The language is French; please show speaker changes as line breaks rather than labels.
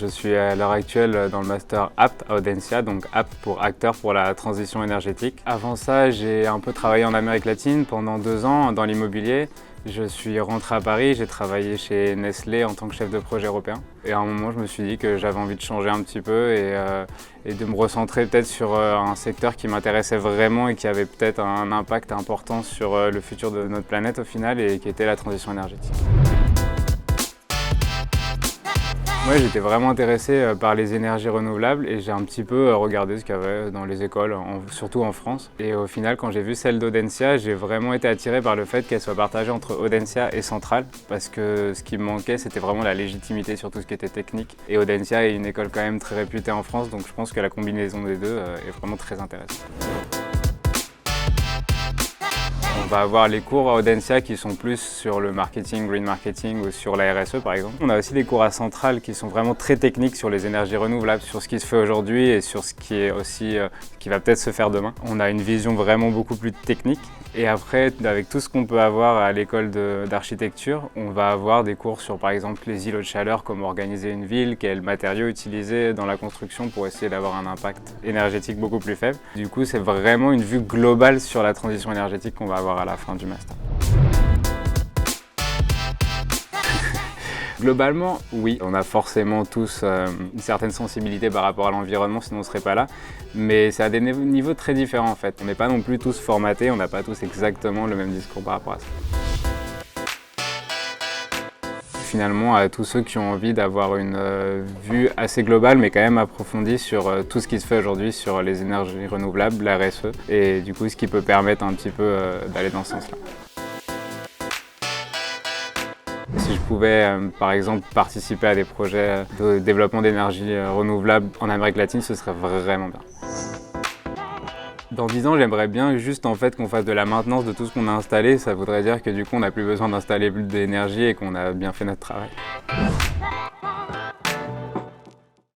suis à l'heure actuelle dans le master APT à Audencia, donc APT pour acteur pour la transition énergétique. Avant ça, j'ai un peu travaillé en Amérique latine pendant 2 ans dans l'immobilier. Je suis rentré à Paris, j'ai travaillé chez Nestlé en tant que chef de projet européen. Et à un moment, je me suis dit que j'avais envie de changer un petit peu et de me recentrer peut-être sur un secteur qui m'intéressait vraiment et qui avait peut-être un impact important sur le futur de notre planète au final et qui était la transition énergétique. Moi, j'étais vraiment intéressé par les énergies renouvelables et j'ai un petit peu regardé ce qu'il y avait dans les écoles, surtout en France. Et au final, quand j'ai vu celle d'Audencia, j'ai vraiment été attiré par le fait qu'elle soit partagée entre Audencia et Centrale, parce que ce qui me manquait, c'était vraiment la légitimité sur tout ce qui était technique. Et Audencia est une école quand même très réputée en France, donc je pense que la combinaison des deux est vraiment très intéressante. On va avoir les cours à Audencia qui sont plus sur le marketing, green marketing ou sur la RSE par exemple. On a aussi des cours à Centrale qui sont vraiment très techniques sur les énergies renouvelables, sur ce qui se fait aujourd'hui et sur ce qui est aussi qui va peut-être se faire demain. On a une vision vraiment beaucoup plus technique. Et après, avec tout ce qu'on peut avoir à l'école d'architecture, on va avoir des cours sur par exemple les îlots de chaleur, comment organiser une ville, quels matériaux utiliser dans la construction pour essayer d'avoir un impact énergétique beaucoup plus faible. Du coup, c'est vraiment une vue globale sur la transition énergétique qu'on va avoir à la fin du master. Globalement, oui, on a forcément tous une certaine sensibilité par rapport à l'environnement, sinon on ne serait pas là. Mais c'est à des niveaux très différents en fait. On n'est pas non plus tous formatés, on n'a pas tous exactement le même discours par rapport à ça. Finalement, à tous ceux qui ont envie d'avoir une vue assez globale, mais quand même approfondie sur tout ce qui se fait aujourd'hui sur les énergies renouvelables, la RSE, et du coup ce qui peut permettre un petit peu d'aller dans ce sens-là. Si je pouvais, par exemple, participer à des projets de développement d'énergie renouvelable en Amérique latine, ce serait vraiment bien. Dans 10 ans, j'aimerais bien juste en fait qu'on fasse de la maintenance de tout ce qu'on a installé. Ça voudrait dire que du coup, on n'a plus besoin d'installer plus d'énergie et qu'on a bien fait notre travail.